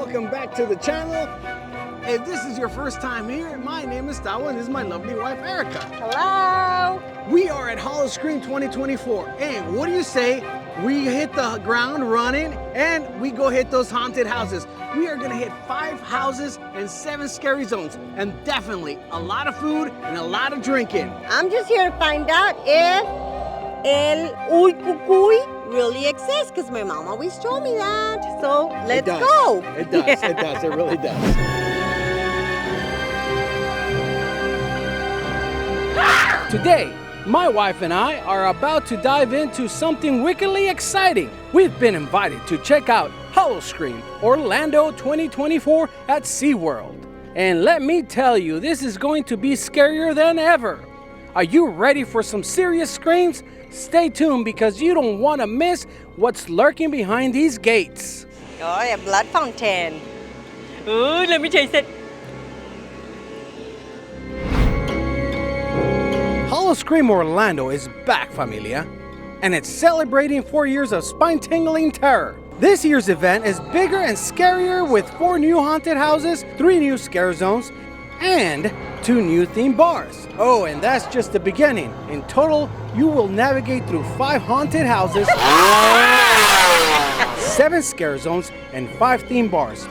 welcome back to the channel. If this is your first time here, my name is Tawa and this is my lovely wife, Erika. Hello. We are at Howl-O-Scream 2024. And what do you say? We hit the ground running and we go hit those haunted houses. We are gonna hit 5 houses and 7 scary zones. And definitely a lot of food and a lot of drinking. I'm just here to find out if el uy cucuy really exists, because my mom always told me that. So let's go. It does, it does, it really does. Today, my wife and I are about to dive into something wickedly exciting. We've been invited to check out Howl-O-Scream Orlando 2024 at SeaWorld. And let me tell you, this is going to be scarier than ever. Are you ready for some serious screams? Stay tuned because you don't want to miss what's lurking behind these gates. Oh, a blood fountain. Ooh, let me taste it. Howl-O-Scream Orlando is back, Familia, and it's celebrating 4 years of spine-tingling terror. This year's event is bigger and scarier with 4 new haunted houses, 3 new scare zones, and 2 new theme bars. Oh, and that's just the beginning. In total, you will navigate through 5 haunted houses, 7 scare zones, and 5 theme bars.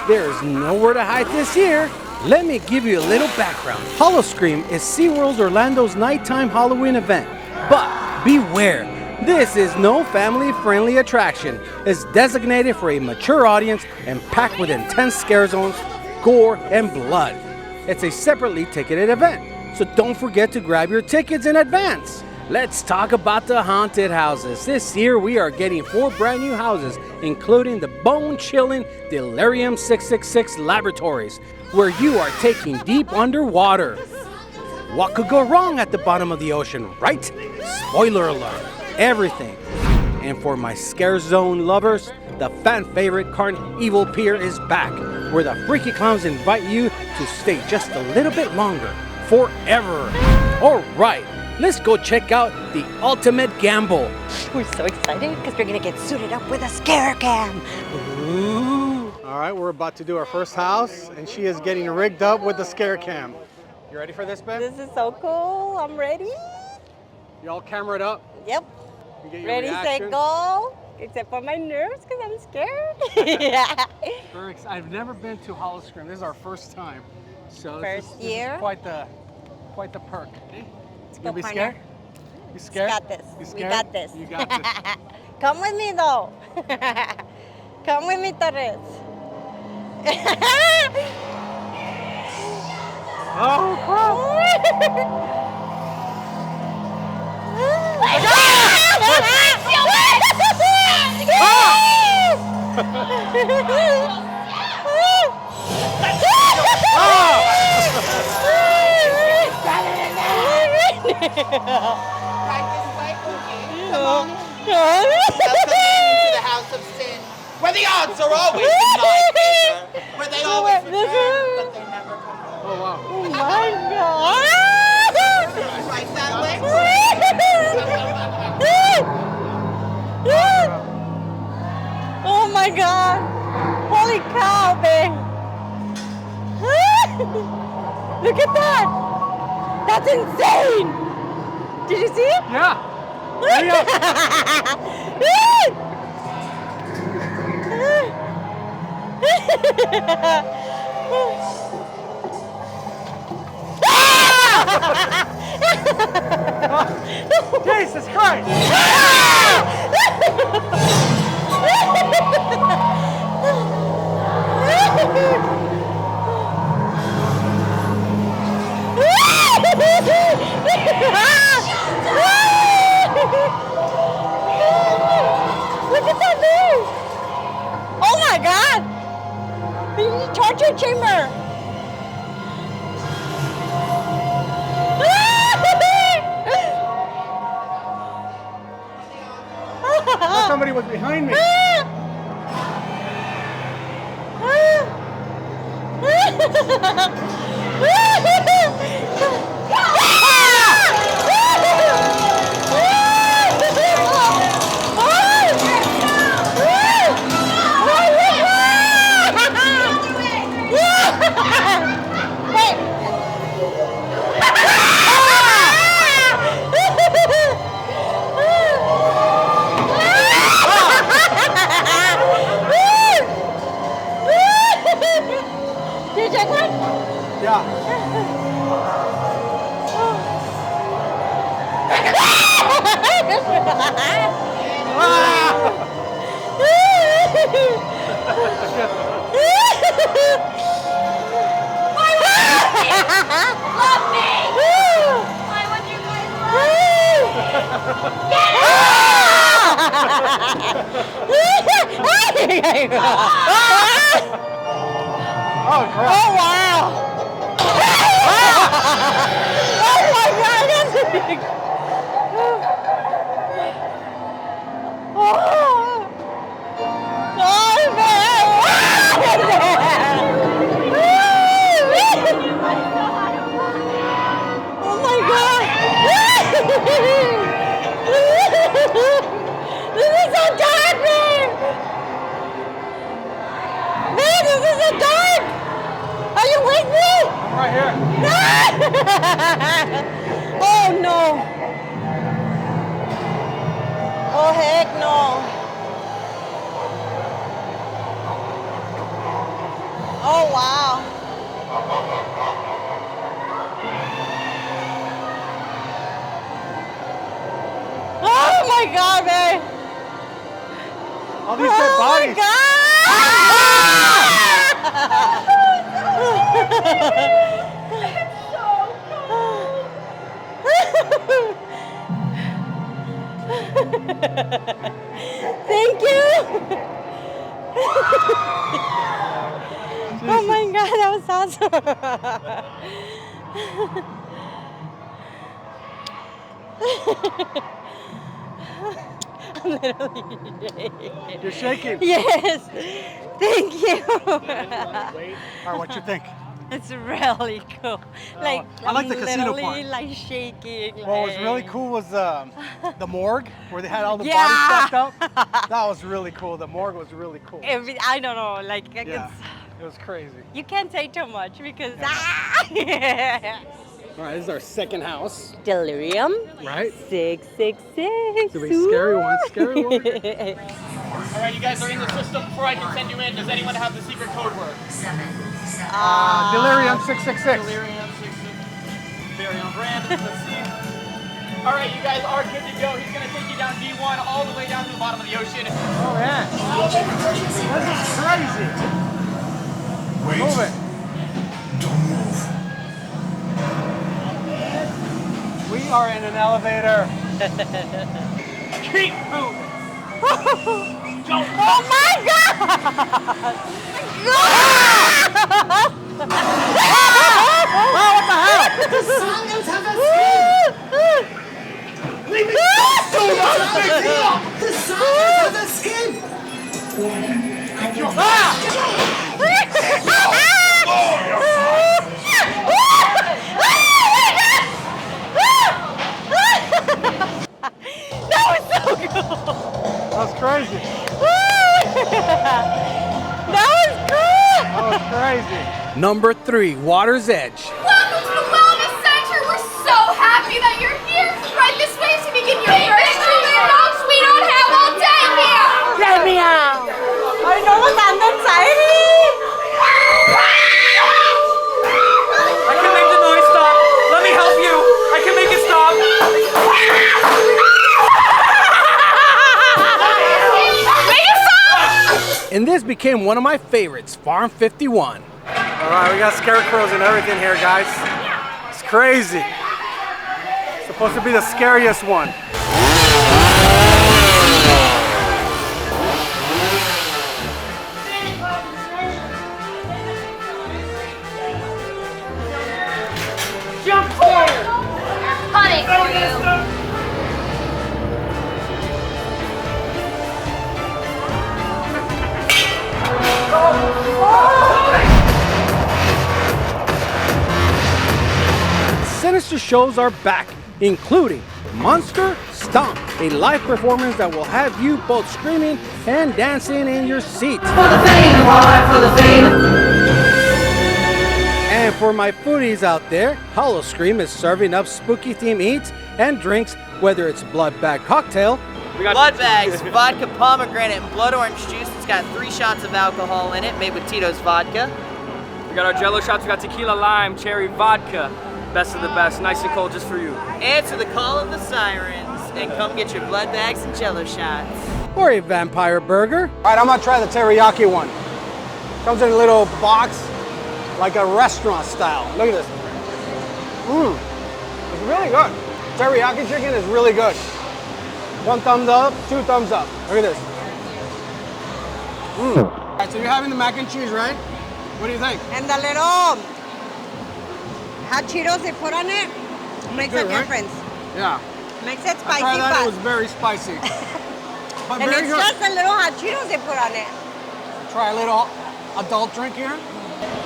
There's nowhere to hide this year. Let me give you a little background. Howl-O-Scream is SeaWorld's Orlando's nighttime Halloween event. But beware, this is no family-friendly attraction. It's designated for a mature audience and packed with intense scare zones, gore, and blood. It's a separately ticketed event, so don't forget to grab your tickets in advance. Let's talk about the haunted houses. This year we are getting 4 brand new houses, including the bone-chilling D3LER1UM666 Laboratories, where you are taking deep underwater. What could go wrong at the bottom of the ocean, right? Spoiler alert, everything. And for my scare zone lovers, the fan favorite Carnival Pier is back, where the freaky clowns invite you to stay just a little bit longer, forever. All right, let's go check out the ultimate gamble. We're so excited because we're gonna get suited up with a scare cam. Ooh. All right, we're about to do our first house, and she is getting rigged up with the scare cam. You ready for this, babe? This is so cool. I'm ready. You all cameraed up? Yep. You get your Ready, reaction? set, go. Except for my nerves because I'm scared. Yeah. I've never been to Howl-O-Scream. This is our first time. So First this is year. quite the perk. Okay? Let's You go, be partner. scared? You scared? We got this. You We scared? got this. You got this. Come with me, though. Come with me, Torres. Oh, crap! Right this way, Cookie. Come on. Welcome into the house of sin, where the odds are always in my favor, where they always return, but they never come home. Oh, wow. Oh my God! Right that way. Oh my God! Holy cow, babe! Look at that! That's insane! Did you see it? Yeah. Hurry up. Jesus Christ! Look at that thing! Oh my God! The torture chamber! Somebody was behind me. you check one? Yeah. Love me! Why would you guys love me? Oh, crap. Oh, wow. Oh, my God. That's big. Oh, man. Oh, my God. This is so dark, man. Man, this is so dark. Are you with me? I'm right here. Oh, no. Oh, heck no. Oh, wow. Oh, my God, man. All these dead bodies. Oh, thank you. Oh my God, that was awesome. I'm literally shaking. You're shaking. Yes. Thank you. All right, what you think? It's really cool. Like I like the I'm casino literally, part. like shaking. What was really like- cool was the morgue where they had all the Yeah. bodies stacked up. That was really cool. The morgue was really cool. I don't know. Like Yeah, it was crazy. you can't say too much because. All right, this is our second house, Delirium right? 666. So we scary one, scary one. All right, you guys are in the system before I can send you in. Does anyone have the secret code word? Delirium 666. Delirium 666. Very on brand. Let's see. All right, you guys are good to go. He's going to take you down D1 all the way down to the bottom of the ocean. Oh yeah. This is crazy. Wait. Move it. Don't move. We are in an elevator. Keep moving. Don't Oh my God! What the hell? The science has escaped! leave me. So not a big deal. The science has escaped! That was so cool! That's crazy. That was cool! That was crazy. Number 3, Water's Edge. Welcome to the Wellness Center. We're so happy that you're here. Right this way to begin your first treatment. Dogs we don't have all day here. Let me out! Ay, no, I'm excited! I can make the noise stop. Let me help you. I can make it stop. And this became one of my favorites, Farm 51. All right, we got scarecrows and everything here, guys. It's crazy. It's supposed to be the scariest one. Jump scare. Honey for you. Sinister shows are back, including Monster Stomp, a live performance that will have you both screaming and dancing in your seat. And for my foodies out there, Howl-O-Scream is serving up spooky themed eats and drinks, whether it's blood bag cocktail, Blood bags, vodka pomegranate, and blood orange juice. It's got 3 shots of alcohol in it, made with Tito's vodka. We We got our Jello shots. We got tequila, lime, cherry, vodka. Best of the best. Nice and cold just for you. Answer the call of the sirens and come get your blood bags and Jello shots. Or a vampire burger. All right, I'm gonna try the teriyaki one. Comes in a little box, like a restaurant style. Look at this. It's really good. Teriyaki chicken is really good. 1 thumbs up, 2 thumbs up. Look at this. All right, so you're having the mac and cheese, right? What do you think? And the little hot Cheetos they put on it makes Good, a right? difference. Yeah. Makes it I spicy tried that, it fast. was very spicy. But And very it's good. just the little hot Cheetos they put on it. Try a little adult drink here.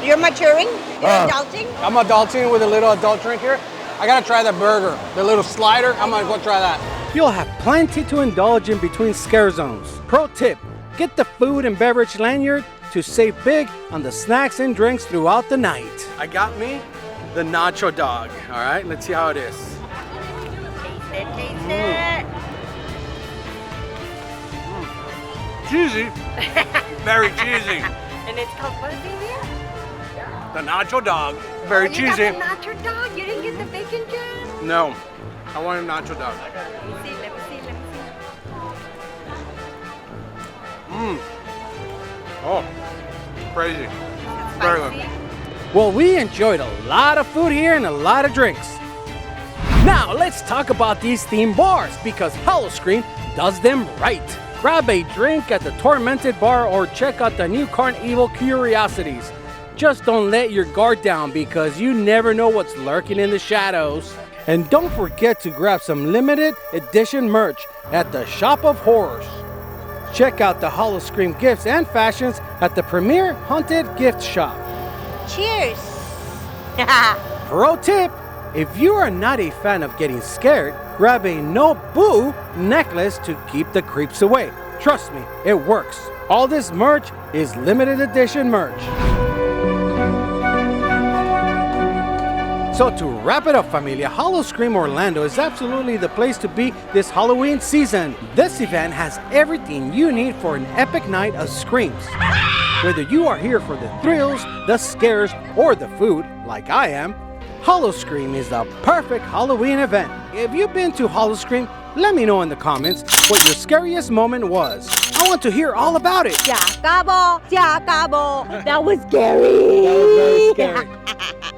You're maturing? You're adulting? I'm adulting with a little adult drink here. I gotta try the burger, the little slider. I'm gonna go try that. You'll have plenty to indulge in between scare zones. Pro tip, get the food and beverage lanyard to save big on the snacks and drinks throughout the night. I got me the nacho dog. All right, let's see how it is. Taste it. Cheesy, very cheesy. And it's called what, baby? The nacho dog, very You cheesy. got the nacho dog? You didn't get the bacon jam? No, I want a nacho dog. Let me see, let me see, let me see. Oh, crazy. Very good. Well, we enjoyed a lot of food here and a lot of drinks. Now, let's talk about these theme bars because Howl-O-Scream does them right. Grab a drink at the Tormented Bar or check out the new Carnival Curiosities. Just don't let your guard down because you never know what's lurking in the shadows. And don't forget to grab some limited edition merch at the Shop of Horrors. Check out the Howl-O-Scream gifts and fashions at the Premier Haunted Gift Shop. Cheers. Pro tip, if you are not a fan of getting scared, grab a no boo necklace to keep the creeps away. Trust me, it works. All this merch is limited edition merch. So to wrap it up, Familia, Howl-O-Scream Orlando is absolutely the place to be this Halloween season. This event has everything you need for an epic night of screams. Whether you are here for the thrills, the scares, or the food, like I am, Howl-O-Scream is the perfect Halloween event. If you've been to Howl-O-Scream, let me know in the comments what your scariest moment was. I want to hear all about it. Se acabó, se acabó. That was scary. That was very scary.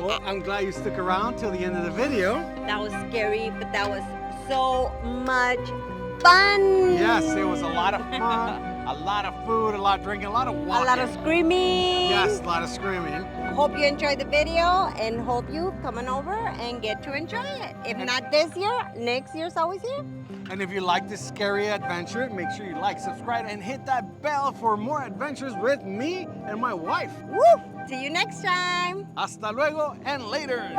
Well, I'm glad you stuck around till the end of the video. That was scary, but that was so much fun. Yes, it was a lot of fun, a lot of food, a lot of drinking, a lot of walking. A lot of screaming. Yes, a lot of screaming. Hope you enjoyed the video and hope you coming over and get to enjoy it. If not this year, next year's always here. And if you like this scary adventure, make sure you like, subscribe, and hit that bell for more adventures with me and my wife. Woo! See you next time. Hasta luego and later.